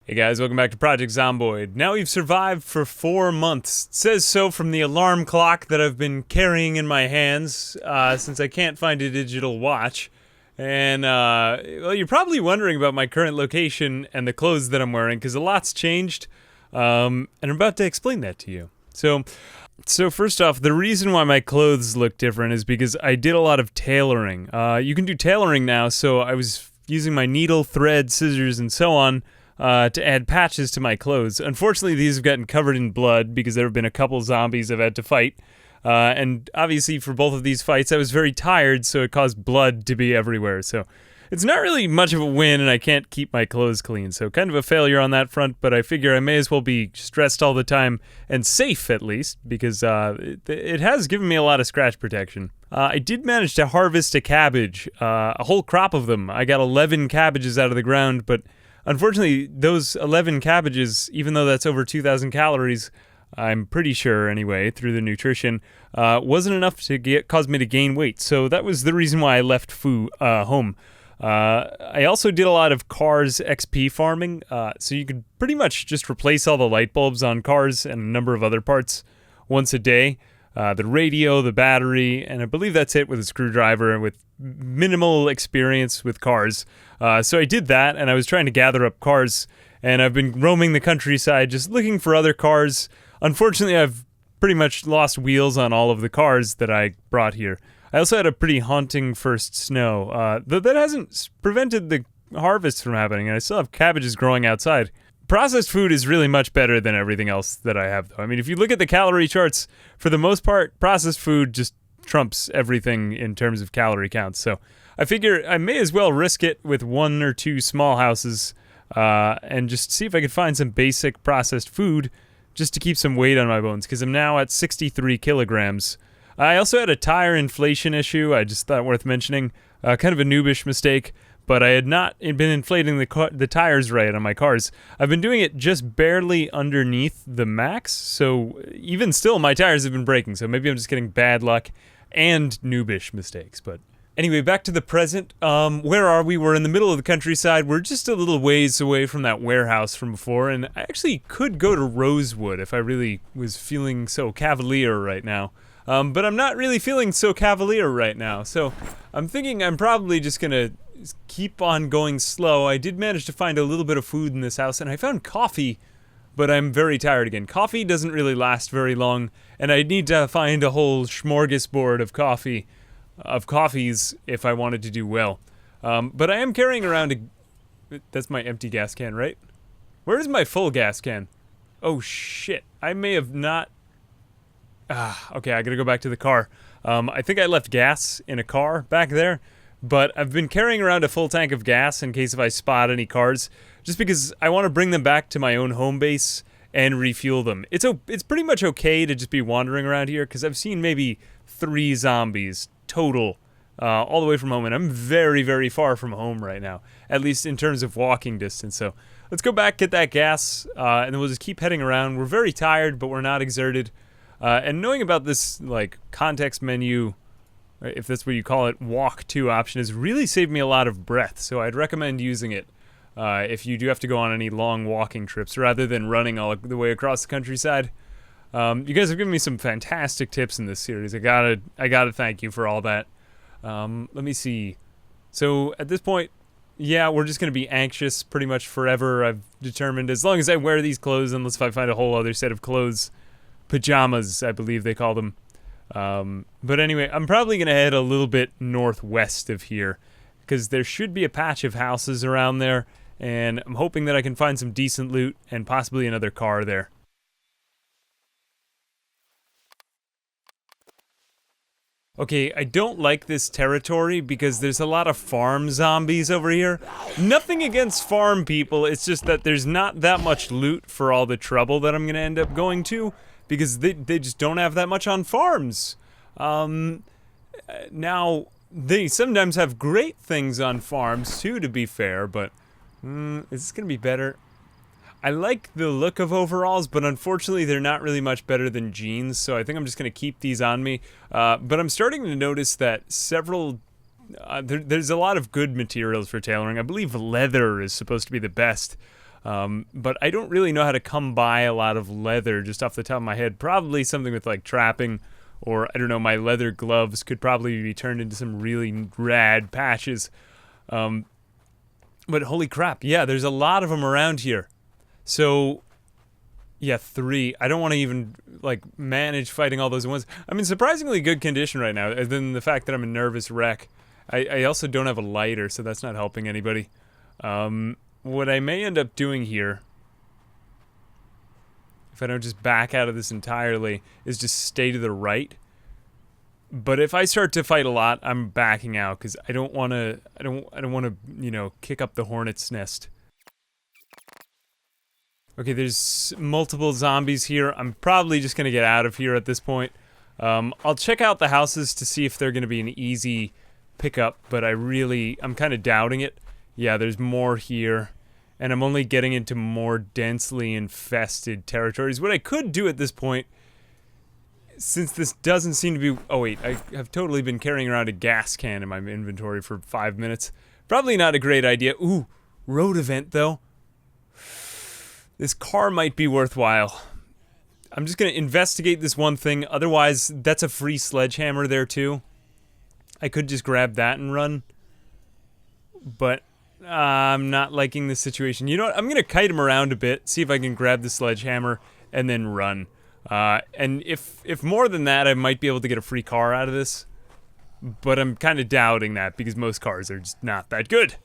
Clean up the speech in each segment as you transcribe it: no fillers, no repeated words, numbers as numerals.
Hey guys, welcome back to Project Zomboid. Now we've survived for 4 months. It says so from the alarm clock that I've been carrying in my hands since I can't find a digital watch. And, well, you're probably wondering about my current location and the clothes that I'm wearing, because a lot's changed, and I'm about to explain that to you. So first off, the reason why my clothes look different is because I did a lot of tailoring. You can do tailoring now, so I was using my needle, thread, scissors, and so on to add patches to my clothes. Unfortunately, these have gotten covered in blood because there have been a couple zombies I've had to fight. And obviously for both of these fights, I was very tired, so it caused blood to be everywhere. So it's not really much of a win, and I can't keep my clothes clean. So kind of a failure on that front, but I figure I may as well be stressed all the time, and safe at least, because it has given me a lot of scratch protection. I did manage to harvest a cabbage, a whole crop of them. I got 11 cabbages out of the ground, but unfortunately, those 11 cabbages, even though that's over 2,000 calories, I'm pretty sure anyway, through the nutrition, wasn't enough to cause me to gain weight. So that was the reason why I left home. I also did a lot of cars XP farming, so you could pretty much just replace all the light bulbs on cars and a number of other parts once a day. The radio, the battery, and I believe that's it with a screwdriver with minimal experience with cars. So I did that, and I was trying to gather up cars, and I've been roaming the countryside just looking for other cars. Unfortunately, I've pretty much lost wheels on all of the cars that I brought here. I also had a pretty haunting first snow, though that hasn't prevented the harvest from happening, and I still have cabbages growing outside. Processed food is really much better than everything else that I have, though. I mean, if you look at the calorie charts, for the most part, processed food just trumps everything in terms of calorie counts. So I figure I may as well risk it with 1 or 2 small houses and just see if I could find some basic processed food just to keep some weight on my bones, because I'm now at 63 kilograms. I also had a tire inflation issue. I just thought worth mentioning. Kind of a noobish mistake, but I had not been inflating the tires right on my cars. I've been doing it just barely underneath the max, so even still, my tires have been breaking, so maybe I'm just getting bad luck and noobish mistakes. But anyway, back to the present. Where are we? We're in the middle of the countryside. We're just a little ways away from that warehouse from before, and I actually could go to Rosewood if I really was feeling so cavalier right now. But I'm not really feeling so cavalier right now, so I'm thinking I'm probably just gonna keep on going slow. I did manage to find a little bit of food in this house, and I found coffee, but I'm very tired again. Coffee doesn't really last very long, and I need to find a whole smorgasbord of coffees if I wanted to do well. But I am carrying around that's my empty gas can, right? Where's my full gas can? Oh shit, I may have not... okay, I gotta go back to the car. I think I left gas in a car back there, but I've been carrying around a full tank of gas in case if I spot any cars, just because I want to bring them back to my own home base and refuel them. It's pretty much okay to just be wandering around here, because I've seen maybe 3 zombies total all the way from home, and I'm very, very far from home right now, at least in terms of walking distance. So let's go back, get that gas, and then we'll just keep heading around. We're very tired, but we're not exerted. And knowing about this, like, context menu, if that's what you call it, walk to option has really saved me a lot of breath. So I'd recommend using it if you do have to go on any long walking trips rather than running all the way across the countryside. You guys have given me some fantastic tips in this series. I gotta thank you for all that. Let me see. So at this point, yeah, we're just gonna be anxious pretty much forever. I've determined, as long as I wear these clothes, unless I find a whole other set of clothes. Pajamas, I believe they call them. But anyway, I'm probably going to head a little bit northwest of here, because there should be a patch of houses around there, and I'm hoping that I can find some decent loot and possibly another car there. Okay, I don't like this territory because there's a lot of farm zombies over here. Nothing against farm people, it's just that there's not that much loot for all the trouble that I'm going to end up going to, because they just don't have that much on farms. Now, they sometimes have great things on farms too, to be fair, but is this gonna be better? I like the look of overalls, but unfortunately they're not really much better than jeans, so I think I'm just gonna keep these on me. But I'm starting to notice that there's a lot of good materials for tailoring. I believe leather is supposed to be the best. But I don't really know how to come by a lot of leather just off the top of my head. Probably something with like trapping, or I don't know, my leather gloves could probably be turned into some really rad patches. But holy crap, yeah, there's a lot of them around here. So, yeah, 3. I don't want to even, like, manage fighting all those at once. I'm in surprisingly good condition right now, other than the fact that I'm a nervous wreck. I also don't have a lighter, so that's not helping anybody. What I may end up doing here, if I don't just back out of this entirely, is just stay to the right. But if I start to fight a lot, I'm backing out because I don't want to. I don't want to, you know, kick up the hornet's nest. Okay, there's multiple zombies here. I'm probably just gonna get out of here at this point. I'll check out the houses to see if they're gonna be an easy pickup, but I'm kind of doubting it. Yeah, there's more here, and I'm only getting into more densely infested territories. What I could do at this point, since this doesn't seem to be... Oh wait, I have totally been carrying around a gas can in my inventory for 5 minutes. Probably not a great idea. Ooh, road event though. This car might be worthwhile. I'm just gonna investigate this one thing, otherwise that's a free sledgehammer there too. I could just grab that and run. But I'm not liking this situation. You know what, I'm gonna kite him around a bit, see if I can grab the sledgehammer, and then run. And if more than that, I might be able to get a free car out of this. But I'm kind of doubting that because most cars are just not that good.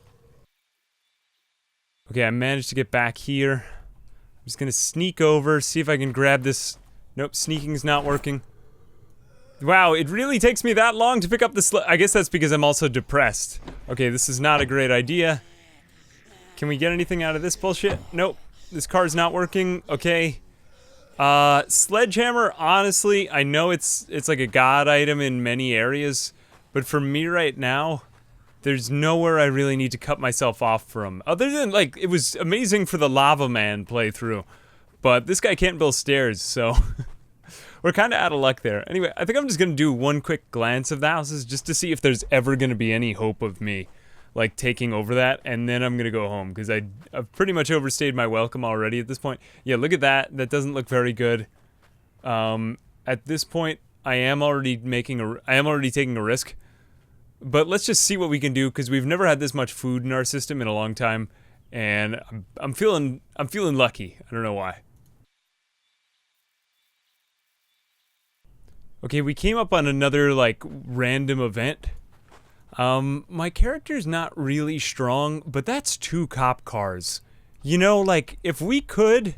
Okay, I managed to get back here. I'm just gonna sneak over, see if I can grab this. Nope, sneaking's not working. Wow, it really takes me that long to pick up the I guess that's because I'm also depressed. Okay, this is not a great idea. Can we get anything out of this bullshit? Nope, this car's not working. Okay. Sledgehammer, honestly, I know it's like a god item in many areas, but for me right now, there's nowhere I really need to cut myself off from. Other than, like, it was amazing for the Lava Man playthrough, but this guy can't build stairs, so we're kind of out of luck there. Anyway, I think I'm just gonna do one quick glance of the houses just to see if there's ever gonna be any hope of me, like, taking over that, and then I'm gonna go home, because I've pretty much overstayed my welcome already at this point. Yeah, look at that. That doesn't look very good. At this point, I am already taking a risk. But let's just see what we can do, because we've never had this much food in our system in a long time, and I'm feeling lucky. I don't know why. Okay, we came up on another, like, random event. My character's not really strong, but that's 2 cop cars. You know, like, if we could...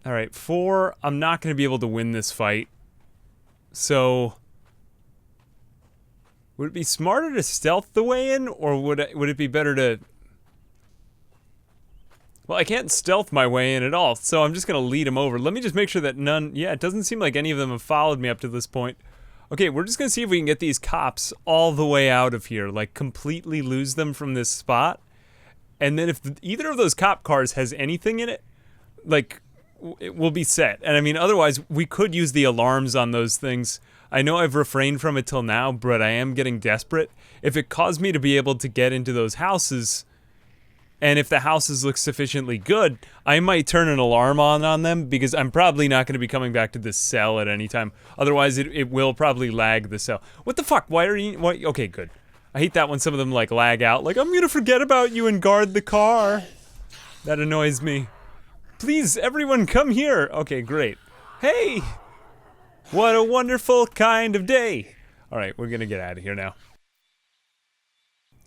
Alright, 4, I'm not gonna be able to win this fight. So... Would it be smarter to stealth the way in, or would it be better to... Well, I can't stealth my way in at all, so I'm just gonna lead him over. Let me just make sure that none... Yeah, it doesn't seem like any of them have followed me up to this point. Okay, we're just gonna see if we can get these cops all the way out of here, like completely lose them from this spot. And then if either of those cop cars has anything in it, like, it will be set. And I mean, otherwise, we could use the alarms on those things. I know I've refrained from it till now, but I am getting desperate. If it caused me to be able to get into those houses, and if the houses look sufficiently good, I might turn an alarm on them, because I'm probably not going to be coming back to this cell at any time. Otherwise, it will probably lag the cell. What the fuck? Why are you... Why? Okay, good. I hate that when some of them, like, lag out. Like, I'm going to forget about you and guard the car. That annoys me. Please, everyone, come here. Okay, great. Hey! What a wonderful kind of day. All right, we're going to get out of here now.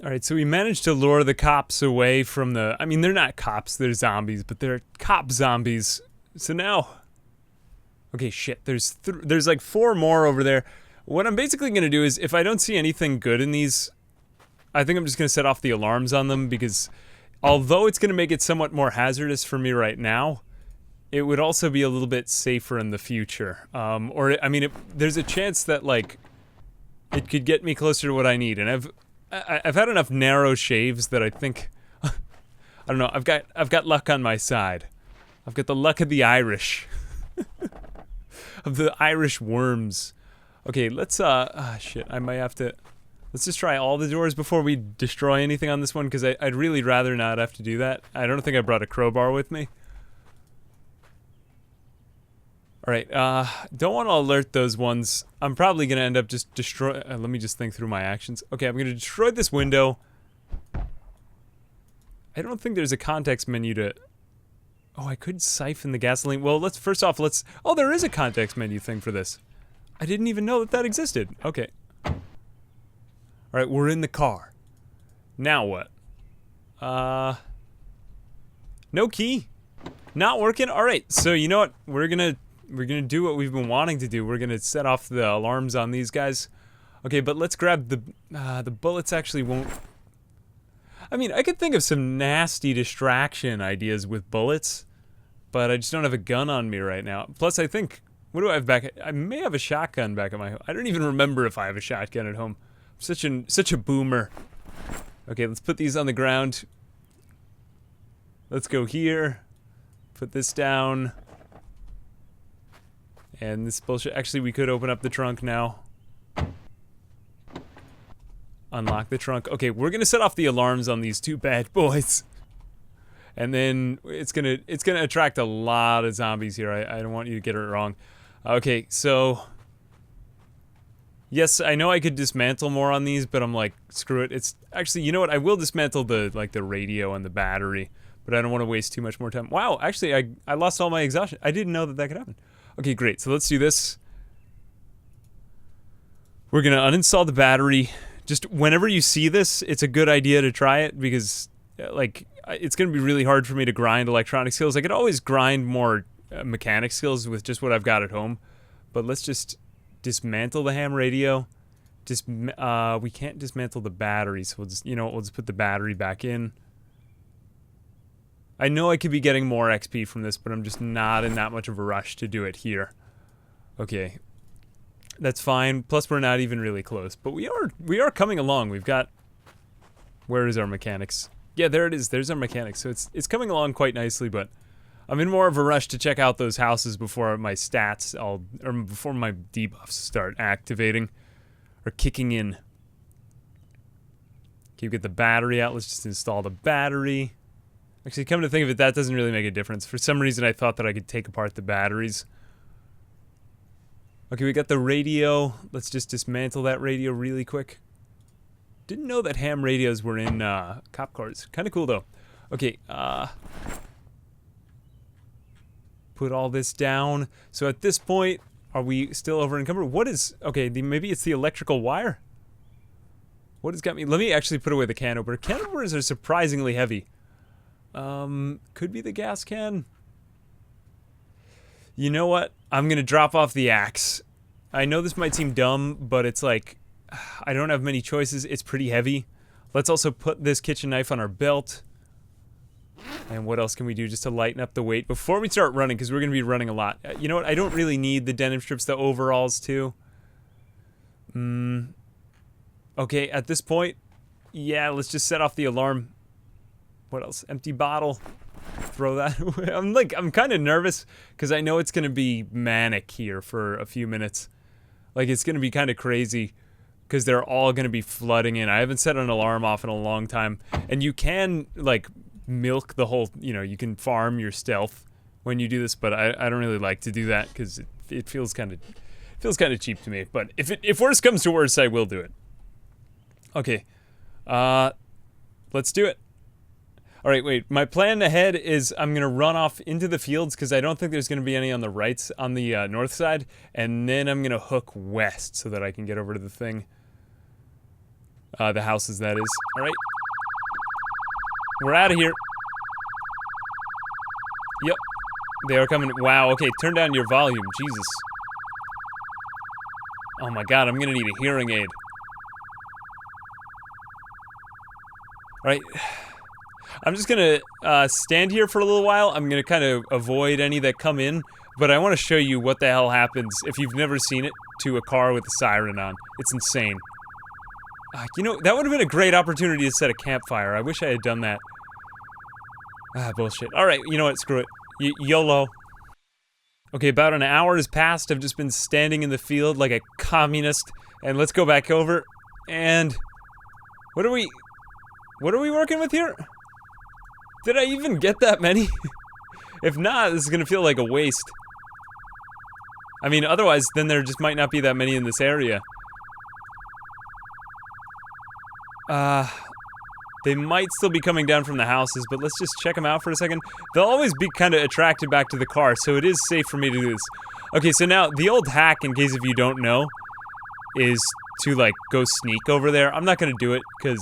Alright, so we managed to lure the cops away from the... I mean, they're not cops, they're zombies, but they're cop zombies. So now... Okay, shit, there's like 4 more over there. What I'm basically gonna do is, if I don't see anything good in these, I think I'm just gonna set off the alarms on them, because although it's gonna make it somewhat more hazardous for me right now, it would also be a little bit safer in the future. Or, I mean, there's a chance that, like, it could get me closer to what I need, and I've had enough narrow shaves that I think, I don't know, I've got luck on my side. I've got the luck of the Irish. Of the Irish worms. Okay, let's, shit, I might have to Let's just try all the doors before we destroy anything on this one, because I'd really rather not have to do that. I don't think I brought a crowbar with me. Alright, don't want to alert those ones. I'm probably going to end up just destroy... let me just think through my actions. Okay, I'm going to destroy this window. I don't think there's a context menu to... Oh, I could siphon the gasoline. Well, first off, oh, there is a context menu thing for this. I didn't even know that existed. Okay. Alright, we're in the car. Now what? No key. Not working? Alright, so you know what? We're gonna do what we've been wanting to do. We're gonna set off the alarms on these guys. Okay, but let's grab the bullets actually won't... I mean, I could think of some nasty distraction ideas with bullets, but I just don't have a gun on me right now. Plus, I think... What do I have back? I may have a shotgun back at my home. I don't even remember if I have a shotgun at home. I'm such a boomer. Okay, let's put these on the ground. Let's go here. Put this down. And this bullshit. Actually, we could open up the trunk now. Unlock the trunk. Okay, we're gonna set off the alarms on these two bad boys. And then it's gonna attract a lot of zombies here. I don't want you to get it wrong. Okay, so yes, I know I could dismantle more on these, but I'm like, screw it. It's actually, you know what? I will dismantle the radio and the battery, but I don't want to waste too much more time. Wow, actually, I lost all my exhaustion. I didn't know that could happen. Okay, great. So let's do this. We're gonna uninstall the battery. Just whenever you see this, it's a good idea to try it because, like, it's gonna be really hard for me to grind electronic skills. I could always grind more mechanic skills with just what I've got at home, but let's just dismantle the ham radio. We can't dismantle the battery, so we'll just, you know, we'll just put the battery back in. I know I could be getting more XP from this, but I'm just not in that much of a rush to do it here. Okay, that's fine. Plus, we're not even really close, but we are coming along. We've got. Where is our mechanics? Yeah, there it is. There's our mechanics. So it's coming along quite nicely, but I'm in more of a rush to check out those houses before my stats or before my debuffs start activating or kicking in. Okay, get the battery out. Let's just install the battery. Actually, come to think of it, that doesn't really make a difference. For some reason, I thought that I could take apart the batteries. Okay, we got the radio. Let's just dismantle that radio really quick. Didn't know that ham radios were in cop cars. Kind of cool, though. Okay, put all this down. So at this point, are we still over encumbered? What is... Okay, maybe it's the electrical wire? What has got me... Let me actually put away the can opener. Can openers are surprisingly heavy. Could be the gas can. You know what? I'm gonna drop off the axe. I know this might seem dumb, but it's like... I don't have many choices. It's pretty heavy. Let's also put this kitchen knife on our belt. And what else can we do just to lighten up the weight before we start running? Because we're going to be running a lot. You know what? I don't really need the denim strips, the overalls, too. Okay, at this point, yeah, let's just set off the alarm. What else? Empty bottle. Throw that away. I'm kind of nervous because I know it's going to be manic here for a few minutes. Like, it's going to be kind of crazy because they're all going to be flooding in. I haven't set an alarm off in a long time. And you can, like... milk the whole, you know, you can farm your stealth when you do this, but I don't really like to do that because it feels kind of cheap to me. But if worse comes to worse, I will do it. Okay, let's do it. All right, wait. My plan ahead is I'm gonna run off into the fields because I don't think there's gonna be any on the north side, and then I'm gonna hook west so that I can get over to the thing. The houses, that is. All right. We're out of here. Yep. They are coming. Wow, okay, turn down your volume. Jesus. Oh my god, I'm gonna need a hearing aid. Alright. I'm just gonna stand here for a little while. I'm gonna kind of avoid any that come in, but I want to show you what the hell happens if you've never seen it to a car with a siren on. It's insane. You know, that would have been a great opportunity to set a campfire. I wish I had done that. Bullshit. Alright, you know what? Screw it. YOLO. Okay, about an hour has passed. I've just been standing in the field like a communist. And let's go back over. And what are we working with here? Did I even get that many? If not, this is gonna feel like a waste. I mean, otherwise, then there just might not be that many in this area. They might still be coming down from the houses, but let's just check them out for a second. They'll always be kind of attracted back to the car, so it is safe for me to do this. Okay, so now, the old hack, in case if you don't know, is to, like, go sneak over there. I'm not gonna do it, because,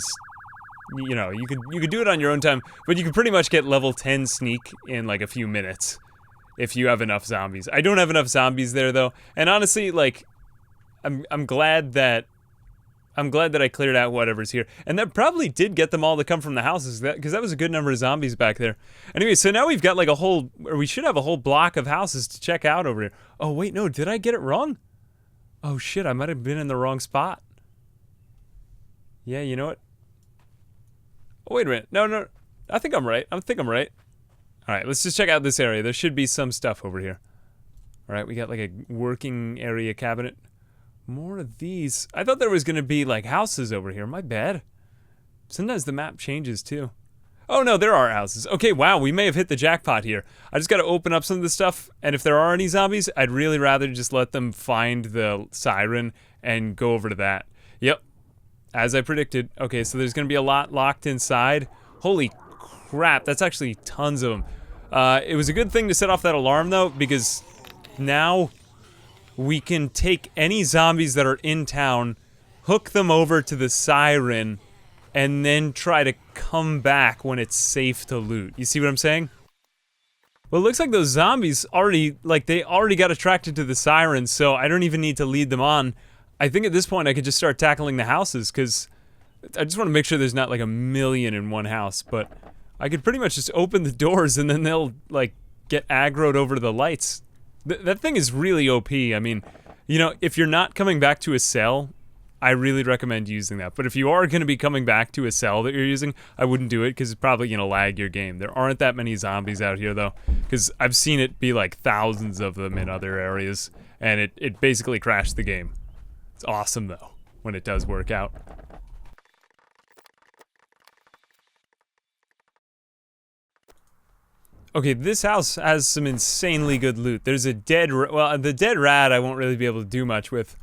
you know, you could do it on your own time, but you could pretty much get level 10 sneak in, like, a few minutes, if you have enough zombies. I don't have enough zombies there, though, and honestly, like, I'm glad that I cleared out whatever's here. And that probably did get them all to come from the houses, because that was a good number of zombies back there. Anyway, so now we've got like we should have a whole block of houses to check out over here. Oh, wait, no, did I get it wrong? Oh, shit, I might have been in the wrong spot. Yeah, you know what? Oh, wait a minute. No, I think I'm right. All right, let's just check out this area. There should be some stuff over here. All right, we got like a working area cabinet. More of these. I thought there was gonna be like houses over here. My bad. Sometimes the map changes too. Oh no, there are houses. Okay, wow, we may have hit the jackpot here. I just gotta open up some of the stuff, and if there are any zombies, I'd really rather just let them find the siren and go over to that. Yep, as I predicted. Okay, so there's gonna be a lot locked inside. Holy crap, that's actually tons of them. It was a good thing to set off that alarm though, because now we can take any zombies that are in town, hook them over to the siren, and then try to come back when it's safe to loot. You see what I'm saying? Well, it looks like those zombies already got attracted to the siren, so I don't even need to lead them on. I think at this point I could just start tackling the houses, because I just want to make sure there's not like a million in one house, but I could pretty much just open the doors and then they'll, like, get aggroed over to the lights. That thing is really OP. I mean, you know, if you're not coming back to a cell, I really recommend using that. But if you are going to be coming back to a cell that you're using, I wouldn't do it because it's probably going to lag your game. There aren't that many zombies out here, though, because I've seen it be like thousands of them in other areas, and it basically crashed the game. It's awesome, though, when it does work out. Okay, this house has some insanely good loot. There's a the dead rat I won't really be able to do much with,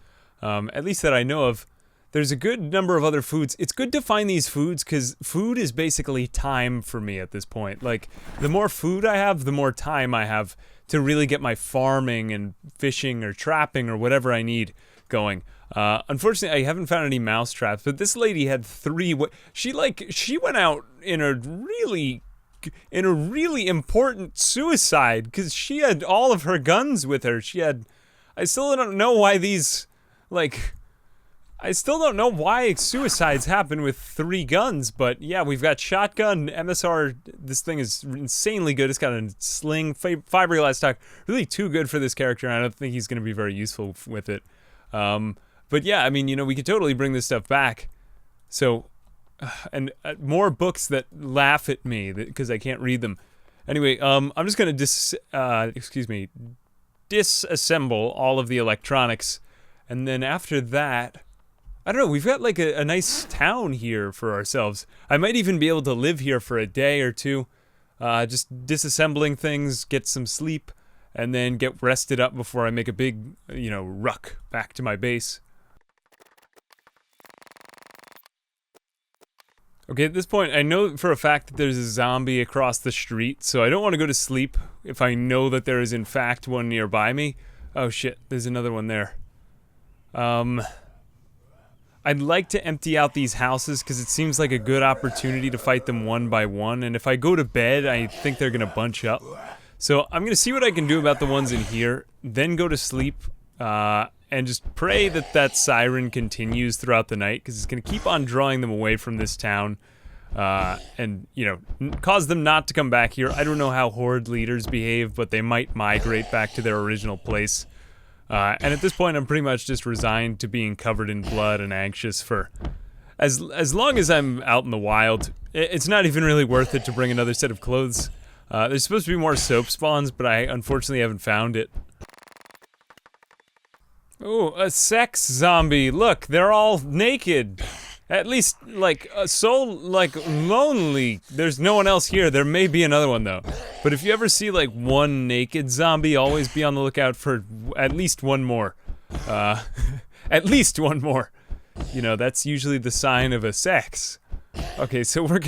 at least that I know of. There's a good number of other foods. It's good to find these foods, because food is basically time for me at this point. Like, the more food I have, the more time I have to really get my farming and fishing or trapping or whatever I need going. Unfortunately, I haven't found any mouse traps, but this lady had 3. She went out in a really important suicide, because she had all of her guns with her. I still don't know why I still don't know why suicides happen with 3 guns, but yeah, we've got shotgun, MSR, this thing is insanely good. It's got a sling, fiberglass stock, really too good for this character, and I don't think he's going to be very useful with it. But yeah, I mean, you know, we could totally bring this stuff back. So, and more books that laugh at me because I can't read them. Anyway, I'm just gonna disassemble all of the electronics, and then after that, I don't know, we've got like a nice town here for ourselves. I might even be able to live here for a day or two, just disassembling things, get some sleep, and then get rested up before I make a big, you know, ruck back to my base. Okay, at this point, I know for a fact that there's a zombie across the street, so I don't want to go to sleep if I know that there is in fact one nearby me. Oh shit, there's another one there. I'd like to empty out these houses because it seems like a good opportunity to fight them one by one, and if I go to bed, I think they're gonna bunch up. So I'm gonna see what I can do about the ones in here, then go to sleep, and just pray that that siren continues throughout the night, because it's going to keep on drawing them away from this town, and, you know, cause them not to come back here. I don't know how horde leaders behave, but they might migrate back to their original place. And at this point, I'm pretty much just resigned to being covered in blood and anxious for as long as I'm out in the wild. It's not even really worth it to bring another set of clothes. There's supposed to be more soap spawns, but I unfortunately haven't found it. Oh, a sex zombie. Look, they're all naked. At least, like, so, like, lonely. There's no one else here. There may be another one, though. But if you ever see, like, one naked zombie, always be on the lookout for at least one more. At least one more. You know, that's usually the sign of a sex. Okay, so we're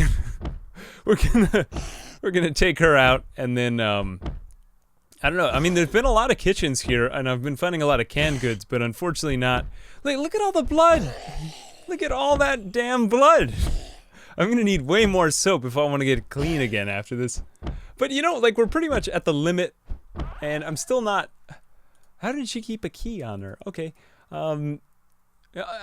gonna take her out, and then, I don't know. I mean, there's been a lot of kitchens here, and I've been finding a lot of canned goods, but unfortunately not. Like, look at all the blood! Look at all that damn blood! I'm gonna need way more soap if I want to get clean again after this. But you know, like, we're pretty much at the limit, and I'm still not... How did she keep a key on her? Okay. I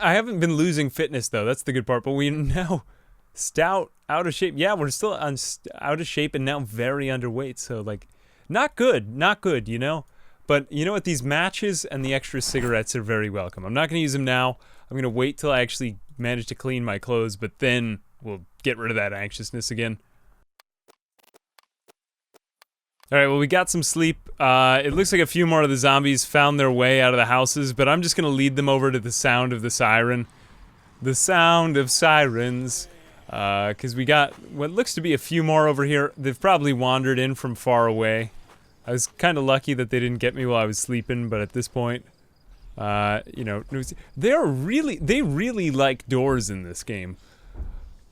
haven't been losing fitness, though. That's the good part, but we now... Stout, out of shape. Yeah, we're still out of shape and now very underweight, so, like... Not good, you know? But you know what? These matches and the extra cigarettes are very welcome. I'm not going to use them now. I'm going to wait till I actually manage to clean my clothes, but then we'll get rid of that anxiousness again. Alright, well, we got some sleep. It looks like a few more of the zombies found their way out of the houses, but I'm just going to lead them over to the sound of the siren. The sound of sirens. Because we got what looks to be a few more over here. They've probably wandered in from far away. I was kind of lucky that they didn't get me while I was sleeping, but at this point, you know, they really like doors in this game.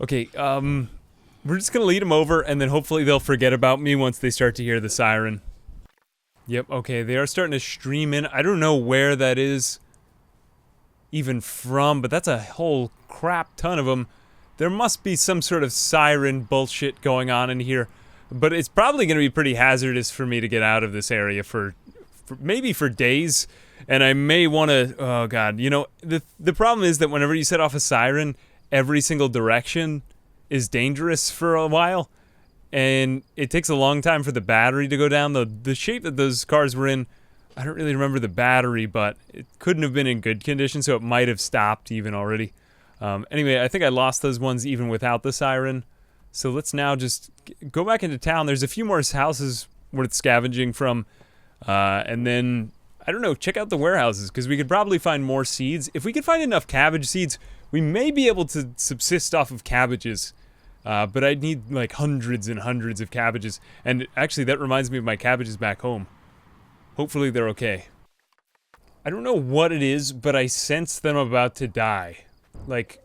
Okay, we're just gonna lead them over, and then hopefully they'll forget about me once they start to hear the siren. Yep, okay, they are starting to stream in. I don't know where that is even from, but that's a whole crap ton of them. There must be some sort of siren bullshit going on in here, but it's probably going to be pretty hazardous for me to get out of this area for maybe for days, and I may want to, oh god, you know, the problem is that whenever you set off a siren, every single direction is dangerous for a while, and it takes a long time for the battery to go down. The shape that those cars were in, I don't really remember the battery, but it couldn't have been in good condition, so it might have stopped even already. Anyway, I think I lost those ones even without the siren. So let's now just go back into town. There's a few more houses worth scavenging from. And then, I don't know, check out the warehouses, because we could probably find more seeds. If we could find enough cabbage seeds, we may be able to subsist off of cabbages. But I'd need like hundreds and hundreds of cabbages. And actually, that reminds me of my cabbages back home. Hopefully they're okay. I don't know what it is, but I sense them about to die. Like,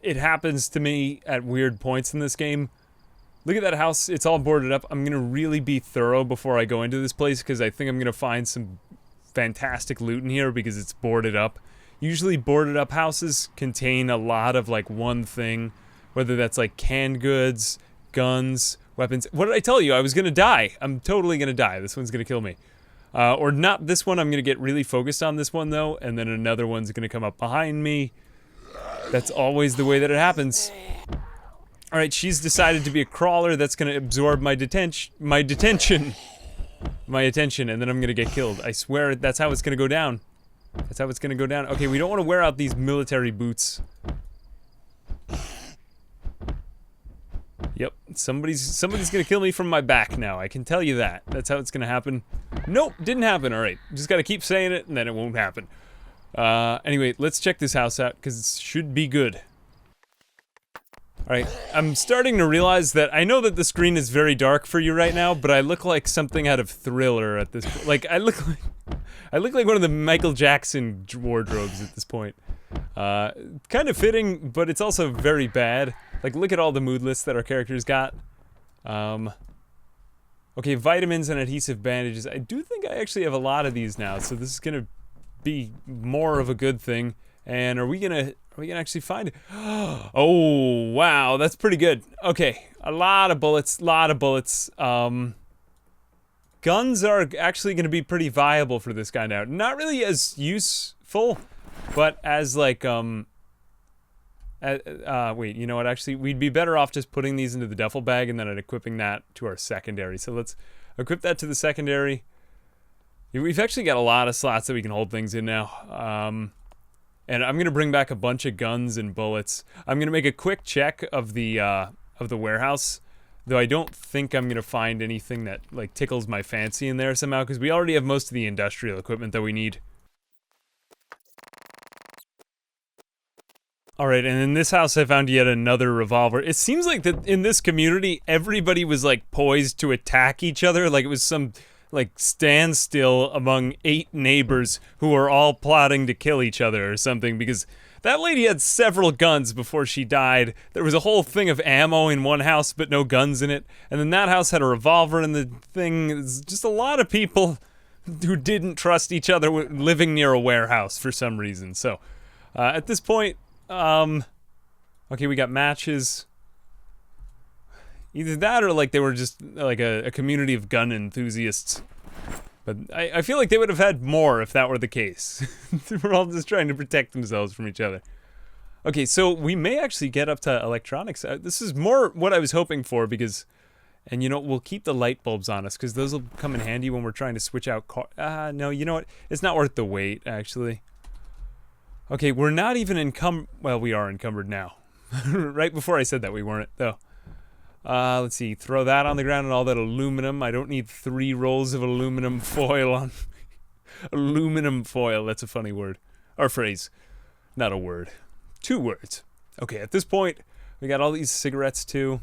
it happens to me at weird points in this game. Look at that house, it's all boarded up. I'm gonna really be thorough before I go into this place, because I think I'm gonna find some fantastic loot in here because it's boarded up. Usually boarded up houses contain a lot of, like, one thing, whether that's, like, canned goods, guns, weapons. What did I tell you? I was gonna die. I'm totally gonna die. This one's gonna kill me. Or not this one. I'm gonna get really focused on this one, though, and then another one's gonna come up behind me. That's always the way that it happens. Alright, she's decided to be a crawler that's gonna absorb my attention, and then I'm gonna get killed. I swear that's how it's gonna go down. That's how it's gonna go down. Okay, we don't want to wear out these military boots. Yep, somebody's gonna kill me from my back now, I can tell you that. That's how it's gonna happen. Nope, didn't happen, alright. Just gotta keep saying it, and then it won't happen. Anyway, let's check this house out, because it should be good. Alright, I'm starting to realize that I know that the screen is very dark for you right now, but I look like something out of Thriller at this point. Like, I look like one of the Michael Jackson wardrobes at this point. Kind of fitting, but it's also very bad. Like, look at all the mood lists that our characters got. Okay, vitamins and adhesive bandages. I do think I actually have a lot of these now, so this is gonna be more of a good thing. And are we gonna actually find it? Oh, wow, that's pretty good. Okay, a lot of bullets, Guns are actually gonna be pretty viable for this guy now. Not really as useful, but as like, wait, you know what, actually, we'd be better off just putting these into the duffel bag and then equipping that to our secondary. So let's equip that to the secondary. We've actually got a lot of slots that we can hold things in now. And I'm gonna bring back a bunch of guns and bullets. I'm gonna make a quick check of the warehouse, though I don't think I'm gonna find anything that, like, tickles my fancy in there somehow, because we already have most of the industrial equipment that we need. Alright, and in this house I found yet another revolver. It seems like that in this community, everybody was like poised to attack each other, like it was some like standstill among 8 neighbors who were all plotting to kill each other or something, because that lady had several guns before she died. There was a whole thing of ammo in one house but no guns in it, and then that house had a revolver in the thing. It's just a lot of people who didn't trust each other living near a warehouse for some reason. So at this point, okay, we got matches. Either that or like they were just like a community of gun enthusiasts. But I feel like they would have had more if that were the case. They were all just trying to protect themselves from each other. Okay, so we may actually get up to electronics. This is more what I was hoping for because, and you know, we'll keep the light bulbs on us because those will come in handy when we're trying to switch out no, you know what? It's not worth the wait, actually. Okay, we're not even well, we are encumbered now. Right before I said that we weren't, though. Let's see, throw that on the ground and all that aluminum. I don't need 3 rolls of aluminum foil on... Aluminum foil, that's a funny word. Or phrase. Not a word. 2 words. Okay, at this point, we got all these cigarettes, too.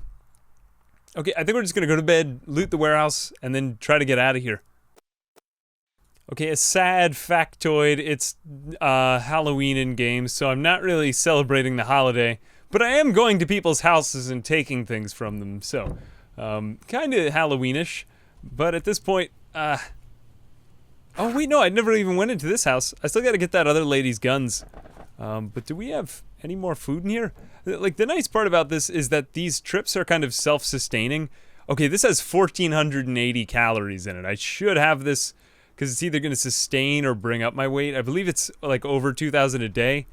Okay, I think we're just gonna go to bed, loot the warehouse, and then try to get out of here. Okay, a sad factoid, it's Halloween in game, so I'm not really celebrating the holiday, but I am going to people's houses and taking things from them, so kinda Halloweenish, but at this point, oh wait, no, I never even went into this house. I still gotta get that other lady's guns. But do we have any more food in here? Like, the nice part about this is that these trips are kind of self-sustaining. Okay, this has 1,480 calories in it. I should have this, because it's either going to sustain or bring up my weight. I believe it's like over 2,000 a day.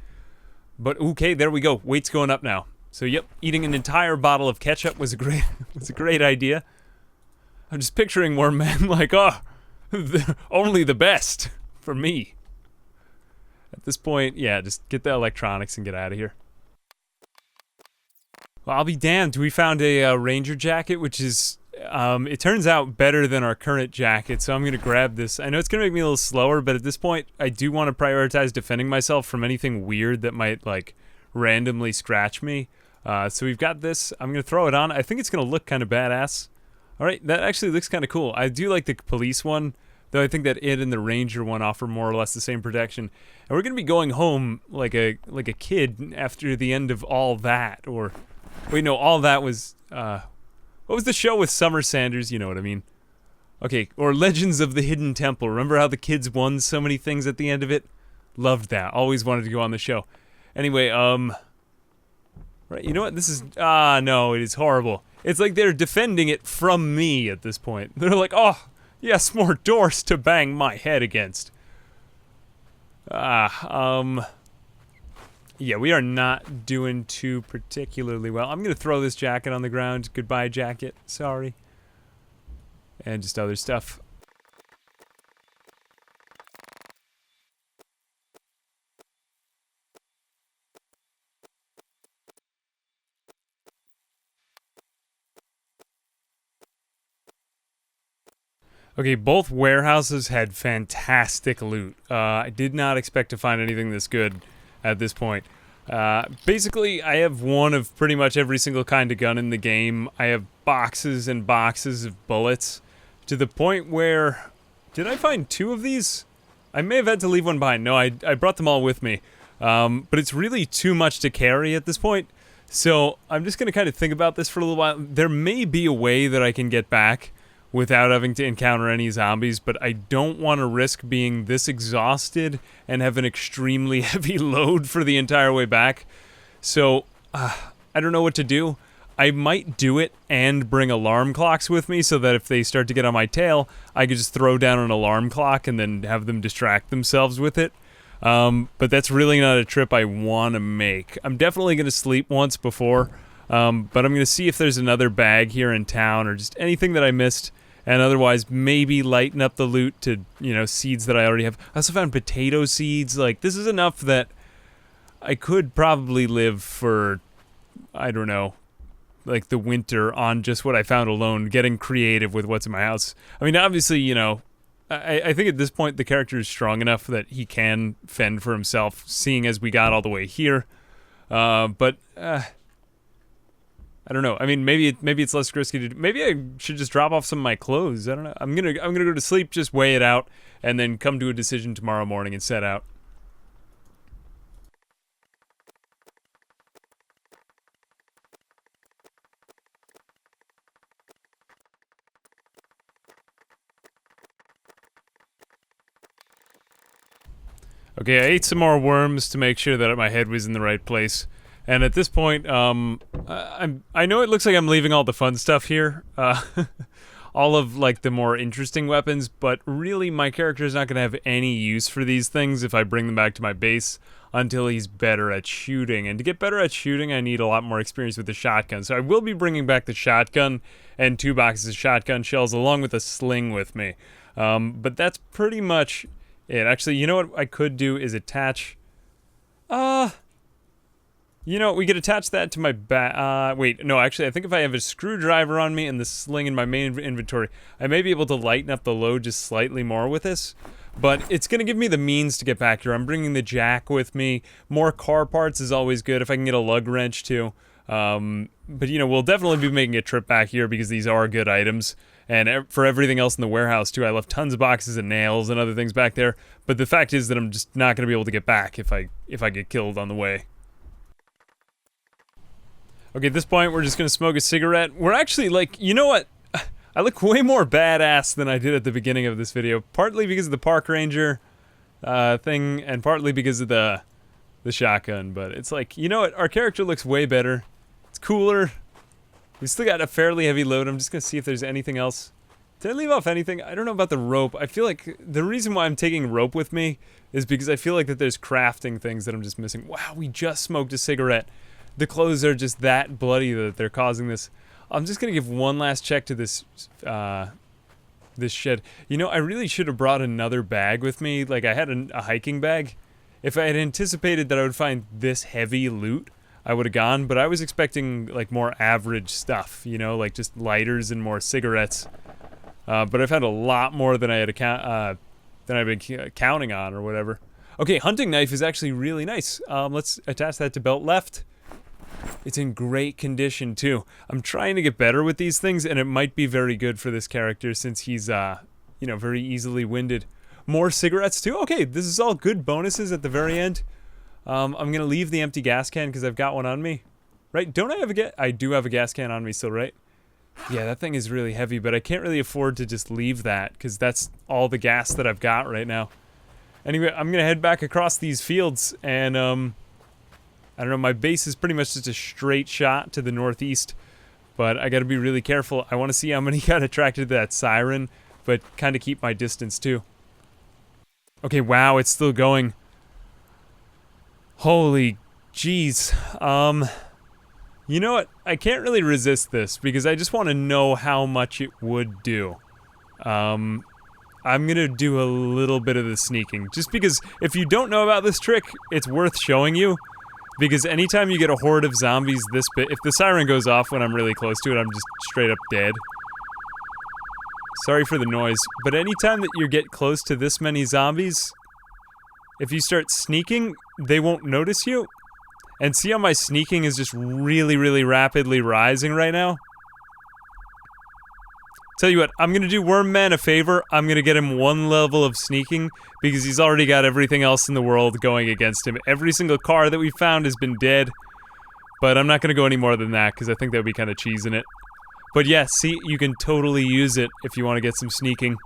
But okay, there we go. Weight's going up now. So yep, eating an entire bottle of ketchup was a great idea. I'm just picturing more men like, oh, only the best for me. At this point, yeah, just get the electronics and get out of here. Well, I'll be damned. We found a ranger jacket, which is, it turns out better than our current jacket, so I'm going to grab this. I know it's going to make me a little slower, but at this point, I do want to prioritize defending myself from anything weird that might, like, randomly scratch me. So we've got this. I'm going to throw it on. I think it's going to look kind of badass. Alright, that actually looks kind of cool. I do like the police one, though I think that it and the ranger one offer more or less the same protection. And we're going to be going home like a kid after the end of All That, or... Wait, no, All That was, what was the show with Summer Sanders? You know what I mean. Okay, or Legends of the Hidden Temple. Remember how the kids won so many things at the end of it? Loved that. Always wanted to go on the show. Anyway, right, you know what? This is, no, it is horrible. It's like they're defending it from me at this point. They're like, oh, yes, more doors to bang my head against. Yeah, we are not doing too particularly well. I'm going to throw this jacket on the ground. Goodbye, jacket. Sorry. And just other stuff. Okay, both warehouses had fantastic loot. I did not expect to find anything this good at this point. Basically, I have one of pretty much every single kind of gun in the game. I have boxes and boxes of bullets, to the point where... Did I find 2 of these? I may have had to leave one behind. No, I brought them all with me. But it's really too much to carry at this point. So, I'm just going to kind of think about this for a little while. There may be a way that I can get back without having to encounter any zombies, but I don't want to risk being this exhausted and have an extremely heavy load for the entire way back. So, I don't know what to do. I might do it and bring alarm clocks with me so that if they start to get on my tail, I could just throw down an alarm clock and then have them distract themselves with it. But that's really not a trip I want to make. I'm definitely going to sleep once before, but I'm going to see if there's another bag here in town or just anything that I missed. And otherwise, maybe lighten up the loot to, you know, seeds that I already have. I also found potato seeds. Like, this is enough that I could probably live for, I don't know, like the winter on just what I found alone, getting creative with what's in my house. I mean, obviously, you know, I think at this point the character is strong enough that he can fend for himself, seeing as we got all the way here. But I don't know. I mean, maybe it's less risky to do. Maybe I should just drop off some of my clothes. I don't know. I'm gonna go to sleep, just weigh it out, and then come to a decision tomorrow morning and set out. Okay, I ate some more worms to make sure that my head was in the right place. And at this point, I know it looks like I'm leaving all the fun stuff here, all of like the more interesting weapons, but really my character is not going to have any use for these things if I bring them back to my base until he's better at shooting. And to get better at shooting, I need a lot more experience with the shotgun. So I will be bringing back the shotgun and 2 boxes of shotgun shells along with a sling with me. But that's pretty much it. Actually, you know what I could do is attach... You know, we could attach that to my back. Wait, no, actually, I think if I have a screwdriver on me and the sling in my main inventory, I may be able to lighten up the load just slightly more with this. But it's going to give me the means to get back here. I'm bringing the jack with me. More car parts is always good if I can get a lug wrench too. But, you know, we'll definitely be making a trip back here because these are good items. And for everything else in the warehouse too, I left tons of boxes of nails and other things back there. But the fact is that I'm just not going to be able to get back if I get killed on the way. Okay, at this point, we're just gonna smoke a cigarette. We're actually, like, you know what? I look way more badass than I did at the beginning of this video. Partly because of the park ranger thing, and partly because of the shotgun. But it's like, you know what? Our character looks way better. It's cooler. We still got a fairly heavy load. I'm just gonna see if there's anything else. Did I leave off anything? I don't know about the rope. I feel like the reason why I'm taking rope with me is because I feel like that there's crafting things that I'm just missing. Wow, we just smoked a cigarette. The clothes are just that bloody that they're causing this. I'm just gonna give one last check to this this shed. You know, I really should have brought another bag with me. Like, I had a hiking bag. If I had anticipated that I would find this heavy loot, I would have gone. But I was expecting like more average stuff. You know, like just lighters and more cigarettes. But I've had a lot more than I had than I've been counting on or whatever. Okay, hunting knife is actually really nice. Let's attach that to belt left. It's in great condition too. I'm trying to get better with these things, and it might be very good for this character since he's, you know, very easily winded. More cigarettes too? Okay, this is all good bonuses at the very end. I'm gonna leave the empty gas can because I've got one on me. Right? Don't I have I do have a gas can on me still, right? Yeah, that thing is really heavy, but I can't really afford to just leave that because that's all the gas that I've got right now. Anyway, I'm gonna head back across these fields and, I don't know, my base is pretty much just a straight shot to the northeast, but I gotta be really careful. I want to see how many got attracted to that siren, but kind of keep my distance too. Okay, wow, it's still going. Holy jeez. You know what? I can't really resist this because I just want to know how much it would do. I'm gonna do a little bit of the sneaking, just because if you don't know about this trick, it's worth showing you. Because anytime you get a horde of zombies this big, if the siren goes off when I'm really close to it, I'm just straight up dead. Sorry for the noise, but anytime that you get close to this many zombies, if you start sneaking, they won't notice you. And see how my sneaking is just really, really rapidly rising right now? Tell you what, I'm gonna do Worm Man a favor. I'm gonna get him 1 level of sneaking because he's already got everything else in the world going against him. Every single car that we found has been dead. But I'm not gonna go any more than that because I think that would be kind of cheesing it. But yeah, see, you can totally use it if you want to get some sneaking.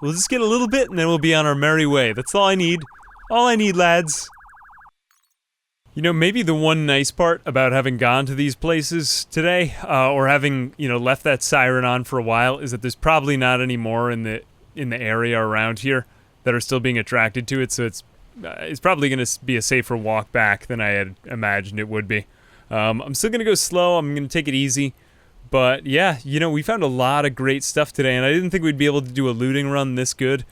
We'll just get a little bit and then we'll be on our merry way. That's all I need. All I need, lads. You know, maybe the one nice part about having gone to these places today, or having, you know, left that siren on for a while, is that there's probably not any more in the area around here that are still being attracted to it, so it's probably going to be a safer walk back than I had imagined it would be. I'm still going to go slow, I'm going to take it easy, but yeah, you know, we found a lot of great stuff today, and I didn't think we'd be able to do a looting run this good.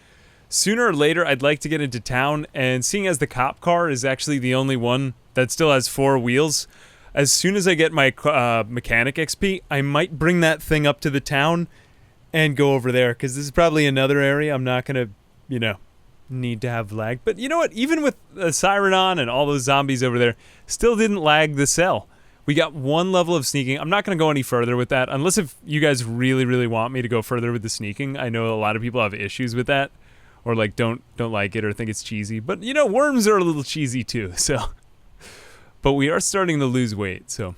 Sooner or later, I'd like to get into town, and seeing as the cop car is actually the only one that still has 4 wheels, as soon as I get my mechanic XP, I might bring that thing up to the town and go over there, because this is probably another area I'm not going to, you know, need to have lag. But you know what? Even with the Siren on and all those zombies over there, still didn't lag the cell. We got 1 level of sneaking. I'm not going to go any further with that, unless if you guys really, really want me to go further with the sneaking. I know a lot of people have issues with that, or like don't like it or think it's cheesy. But you know, worms are a little cheesy too, so. But we are starting to lose weight, so.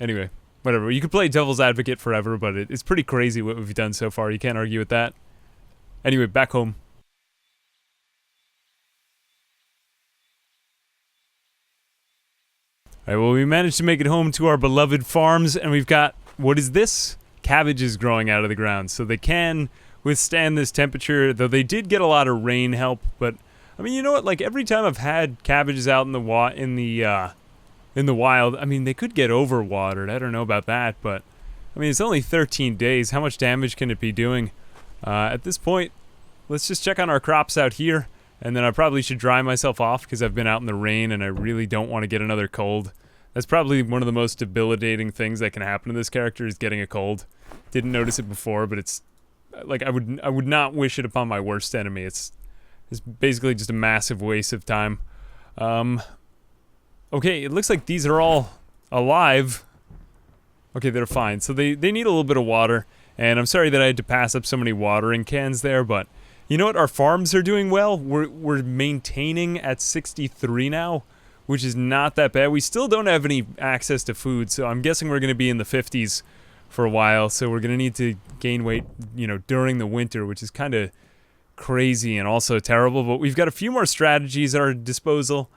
Anyway, whatever. You could play devil's advocate forever, but it's pretty crazy what we've done so far. You can't argue with that. Anyway, back home. Alright, well, we managed to make it home to our beloved farms, and we've got, what is this? Cabbages growing out of the ground, so they can withstand this temperature, though they did get a lot of rain help. But I mean, you know what, like every time I've had cabbages out in the wild, I mean, they could get overwatered. I don't know about that, but I mean, it's only 13 days. How much damage can it be doing? At this point, let's just check on our crops out here, and then I probably should dry myself off because I've been out in the rain and I really don't want to get another cold. That's probably one of the most debilitating things that can happen to this character, is getting a cold. Didn't notice it before, but it's like I would not wish it upon my worst enemy. It's basically just a massive waste of time. Okay, it looks like these are all alive. Okay, they're fine. So they need a little bit of water, and I'm sorry that I had to pass up so many watering cans there, but you know what? Our farms are doing well. We're maintaining at 63 now, which is not that bad. We still don't have any access to food, so I'm guessing we're going to be in the 50s for a while, so we're going to need to gain weight, you know, during the winter, which is kind of crazy and also terrible, but we've got a few more strategies at our disposal.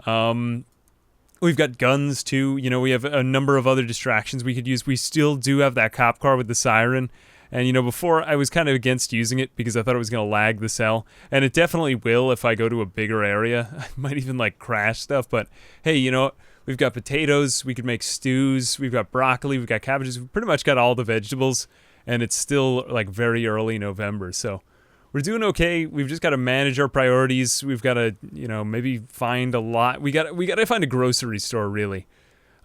We've got guns too, you know, we have a number of other distractions we could use. We still do have that cop car with the siren, and you know, before I was kind of against using it because I thought it was going to lag the cell, and it definitely will if I go to a bigger area. I might even like crash stuff, but hey, you know, we've got potatoes, we could make stews, we've got broccoli, we've got cabbages, we've pretty much got all the vegetables, and it's still like very early November, so we're doing okay. We've just got to manage our priorities. We've got to, you know, maybe find a lot. We got to find a grocery store, really.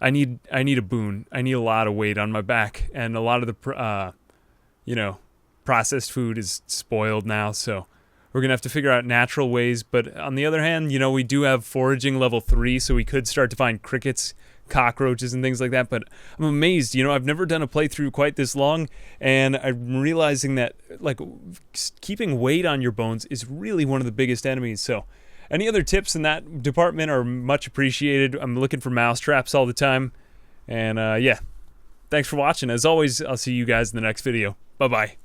I need a boon. I need a lot of weight on my back, and a lot of the you know, processed food is spoiled now, so we're going to have to figure out natural ways. But on the other hand, you know, we do have foraging level 3, so we could start to find crickets, cockroaches, and things like that. But I'm amazed, you know, I've never done a playthrough quite this long, and I'm realizing that, like, keeping weight on your bones is really one of the biggest enemies. So any other tips in that department are much appreciated. I'm looking for mouse traps all the time. And yeah, thanks for watching. As always, I'll see you guys in the next video. Bye-bye.